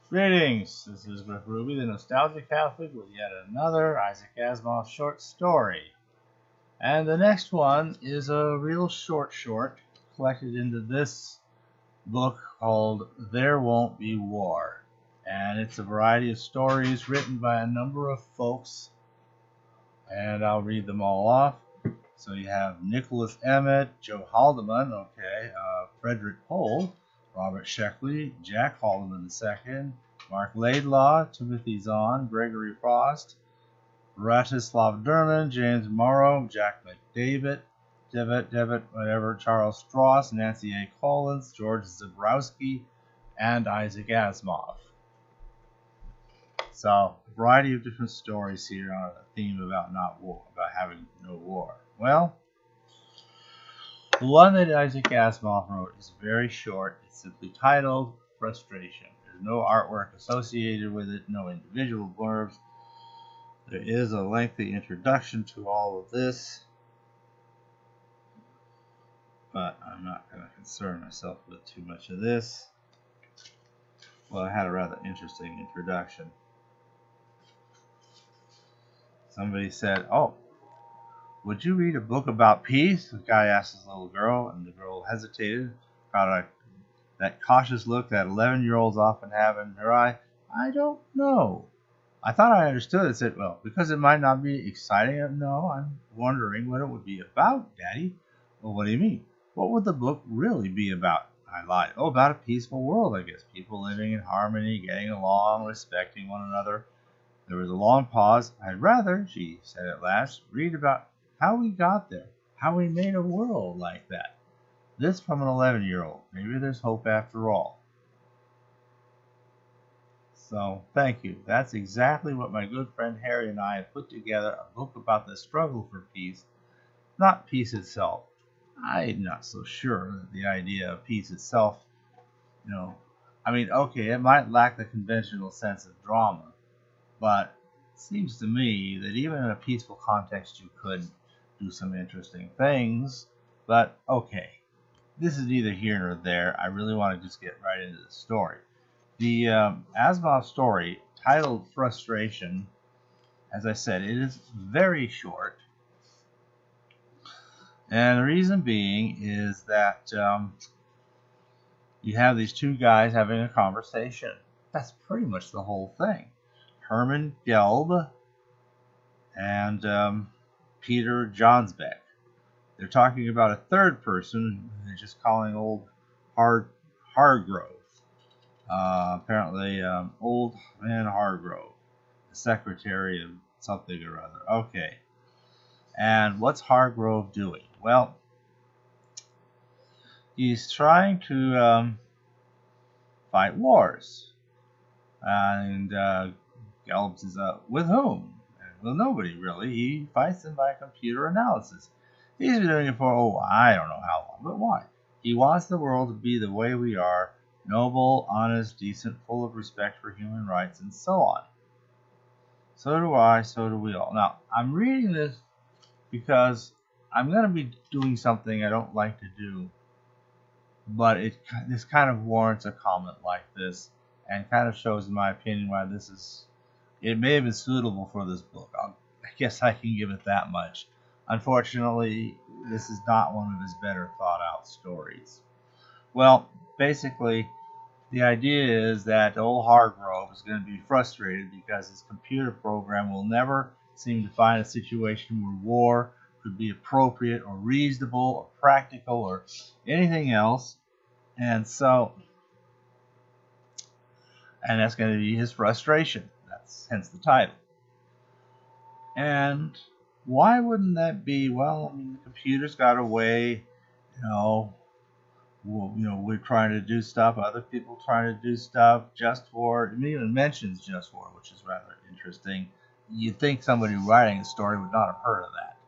Greetings, this is Rick Ruby, the Nostalgia Catholic, with yet another Isaac Asimov short story. And the next one is a real short collected into this book called There Won't Be War. And it's a variety of stories written by a number of folks, and I'll read them all off. So you have Nicholas Emmett, Joe Haldeman, Frederick Pohl, Robert Sheckley, Jack Haldeman II, Mark Laidlaw, Timothy Zahn, Gregory Frost, Bratislav Derman, James Morrow, Jack McDavid, Charles Strauss, Nancy A. Collins, George Zabrowski, and Isaac Asimov. So, a variety of different stories here on a theme about about having no war. Well, the one that Isaac Asimov wrote is very short. It's simply titled Frustration. There's no artwork associated with it, no individual blurbs. There is a lengthy introduction to all of this, but I'm not going to concern myself with too much of this. Well, I had a rather interesting introduction. Somebody said, "Oh, would you read a book about peace?" The guy asked his little girl, and the girl hesitated, got that cautious look that 11-year-olds often have in her eye. "I don't know." I thought I understood. It said, "Well, because it might not be exciting." "No, I'm wondering what it would be about, Daddy." "Well, what do you mean? What would the book really be about?" I lied. "Oh, about a peaceful world, I guess. People living in harmony, getting along, respecting one another." There was a long pause. "I'd rather," she said at last, "read about how we got there, how we made a world like that." This from an 11-year-old. Maybe there's hope after all. So, thank you. That's exactly what my good friend Harry and I have put together, a book about the struggle for peace, not peace itself. I'm not so sure that the idea of peace itself, it might lack the conventional sense of drama, but it seems to me that even in a peaceful context you could do some interesting things. But okay, this is neither here nor there. I really want to just get right into the story. The Asimov story, titled Frustration, as I said, it is very short. And the reason being is that you have these two guys having a conversation. That's pretty much the whole thing. Herman Gelb and Peter Jonsbeck. They're talking about a third person. They're just calling old Hargrove. Apparently, old man Hargrove, the secretary of something or other. Okay. And what's Hargrove doing? Well, he's trying to fight wars. And Gelb says, with whom? Well, nobody really. He fights them by computer analysis. He's been doing it for, I don't know how long, but why? He wants the world to be the way we are, noble, honest, decent, full of respect for human rights, and so on. So do I, so do we all. Now, I'm reading this because I'm going to be doing something I don't like to do, but this kind of warrants a comment like this, and kind of shows, in my opinion, why it may have been suitable for this book. I guess I can give it that much. Unfortunately, this is not one of his better thought out stories. Well, basically, the idea is that old Hargrove is going to be frustrated because his computer program will never seem to find a situation where war could be appropriate or reasonable or practical or anything else. And that's going to be his frustration. That's hence the title. And why wouldn't that be? Well, the computer's got a way, we're trying to do stuff, other people trying to do stuff. Just War, it even mentions Just War, which is rather interesting. You'd think somebody writing a story would not have heard of that,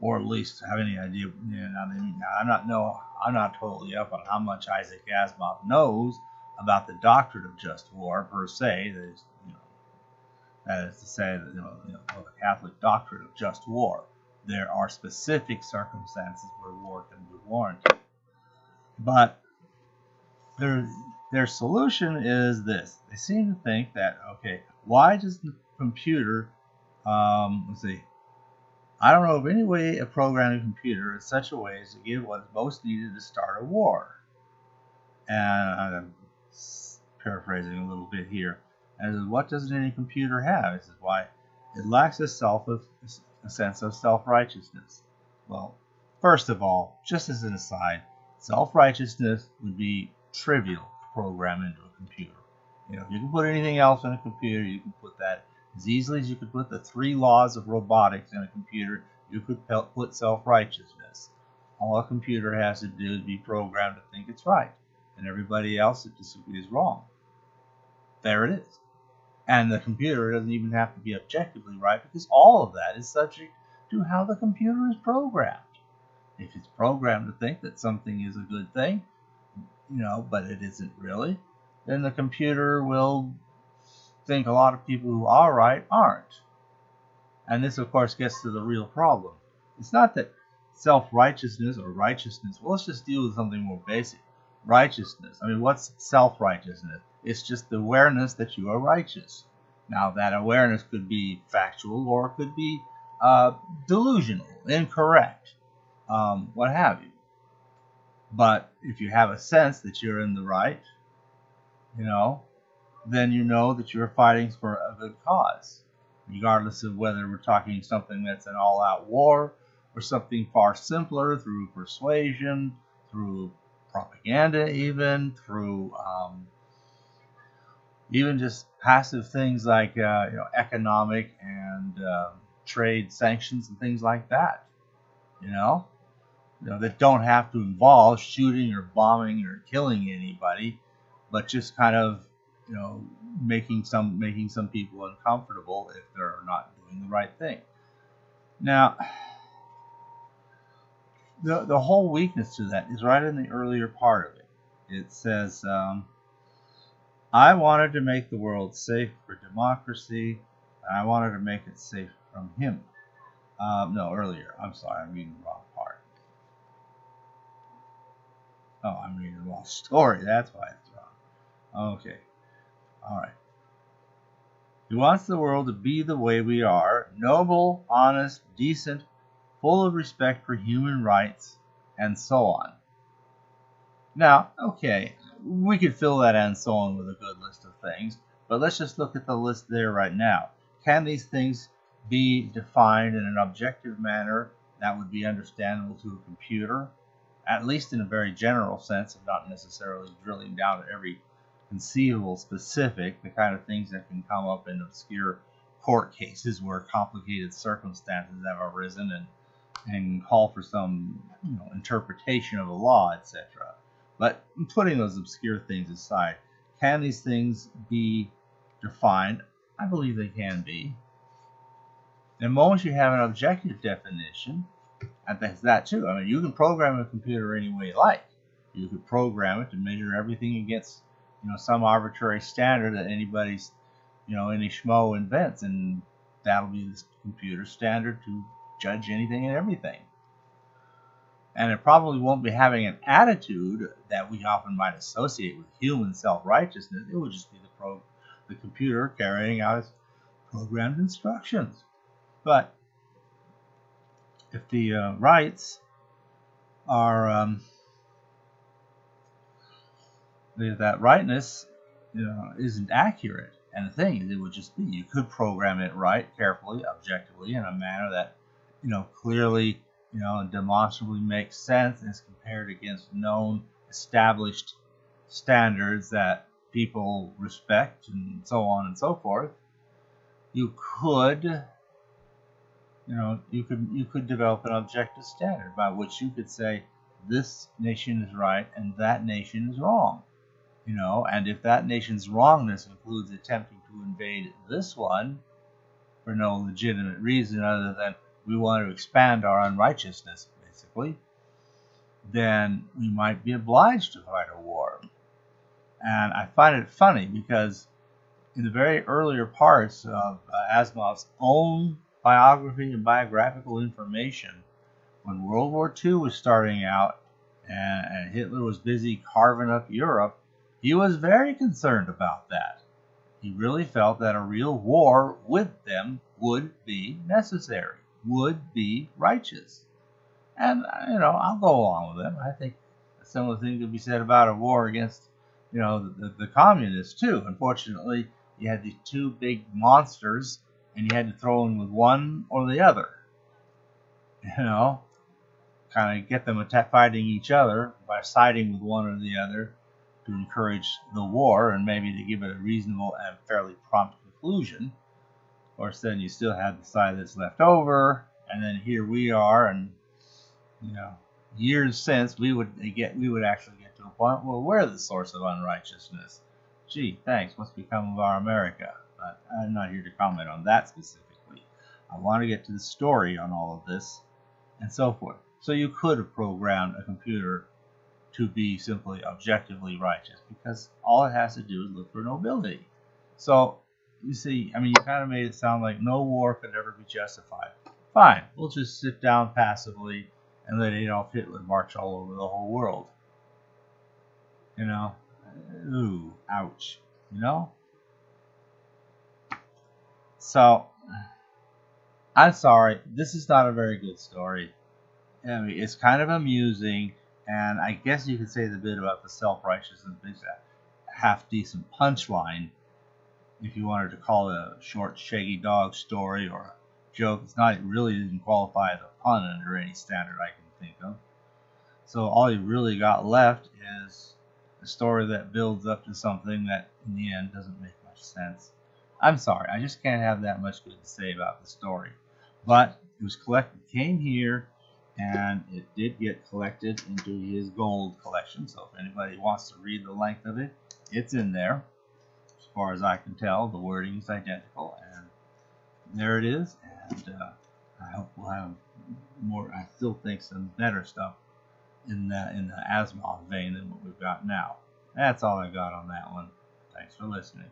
or at least have any idea. I'm not totally up on how much Isaac Asimov knows about the doctrine of just war per se. That is to say that the Catholic doctrine of just war. There are specific circumstances where war can be warranted, but their solution is this. They seem to think that, okay, why does the computer, let's see, I don't know of any way of programming a computer in such a way as to give what is most needed to start a war. And I'm paraphrasing a little bit here. And what doesn't any computer have? This is why it lacks a sense of self-righteousness. Well, first of all, just as an aside, self-righteousness would be trivial to program into a computer. You know, you can put anything else in a computer, you can put that as easily as you could put the 3 laws of robotics in a computer, you could put self-righteousness. All a computer has to do is be programmed to think it's right, and everybody else that disagrees is wrong. There it is. And the computer doesn't even have to be objectively right, because all of that is subject to how the computer is programmed. If it's programmed to think that something is a good thing, you know, but it isn't really, then the computer will think a lot of people who are right aren't. And this, of course, gets to the real problem. It's not that self-righteousness or righteousness, well, let's just deal with something more basic. Righteousness. I mean, what's self-righteousness? It's just the awareness that you are righteous. Now, that awareness could be factual or it could be delusional, incorrect, what have you. But if you have a sense that you're in the right, you know, then you know that you're fighting for a good cause, regardless of whether we're talking something that's an all-out war or something far simpler through persuasion, through propaganda, even through even just passive things like economic and trade sanctions and things like that. You know, that don't have to involve shooting or bombing or killing anybody, but just kind of making some people uncomfortable if they're not doing the right thing. Now, the whole weakness to that is right in the earlier part of it. It says, I wanted to make the world safe for democracy, and I wanted to make it safe from him. No, earlier. I'm sorry, I'm reading the wrong part. Oh, I'm reading the wrong story. That's why it's wrong. Okay. All right. He wants the world to be the way we are, noble, honest, decent, full of respect for human rights, and so on. Now, okay, we could fill that and so on with a good list of things, but let's just look at the list there right now. Can these things be defined in an objective manner that would be understandable to a computer, at least in a very general sense, and not necessarily drilling down to every conceivable specific, the kind of things that can come up in obscure court cases where complicated circumstances have arisen and call for some interpretation of the law, etc. But putting those obscure things aside, can these things be defined? I believe they can be. The moment you have an objective definition, and that's that too. I mean, you can program a computer any way you like. You could program it to measure everything against some arbitrary standard that anybody's any schmo invents, and that'll be the computer standard to judge anything and everything. And it probably won't be having an attitude that we often might associate with human self-righteousness. It would just be the computer carrying out its programmed instructions. But if the rights are if that rightness isn't accurate, and the thing is, it would just be you could program it right, carefully, objectively, in a manner that clearly demonstrably makes sense as compared against known established standards that people respect, and so on and so forth. You could you could develop an objective standard by which you could say this nation is right and that nation is wrong. And if that nation's wrongness includes attempting to invade this one for no legitimate reason other than we want to expand our unrighteousness, basically, then we might be obliged to fight a war. And I find it funny because in the very earlier parts of Asimov's own biography and biographical information, when World War II was starting out and Hitler was busy carving up Europe, He was very concerned about that. He really felt that a real war with them would be necessary, would be righteous. And, I'll go along with him. I think a similar thing could be said about a war against, the communists, too. Unfortunately, you had these two big monsters, and you had to throw in with one or the other. Kind of get them fighting each other by siding with one or the other to encourage the war and maybe to give it a reasonable and fairly prompt conclusion. Of course, then you still have the side that's left over, and then here we are, and years since we would actually get to a point where we're the source of unrighteousness. Gee, thanks. What's become of our America? But I'm not here to comment on that specifically. I want to get to the story on all of this and so forth. So you could have programmed a computer to be simply objectively righteous because all it has to do is look for nobility. So, you see, you kind of made it sound like no war could ever be justified. Fine, we'll just sit down passively and let Adolf Hitler march all over the whole world. Ooh, ouch, So, I'm sorry, this is not a very good story. It's kind of amusing, and I guess you could say the bit about the self-righteous and things that half-decent punchline, if you wanted to call it a short, shaggy dog story or a joke. It really didn't qualify as a pun under any standard I can think of. So all you really got left is a story that builds up to something that in the end doesn't make much sense. I'm sorry, I just can't have that much good to say about the story. But it was collected, came here, and it did get collected into his gold collection. So if anybody wants to read the length of it, it's in there. As far as I can tell, the wording is identical, and there it is. And I hope we'll have more. I still think some better stuff in the Asimov vein than what we've got now. That's all I got on that one. Thanks for listening.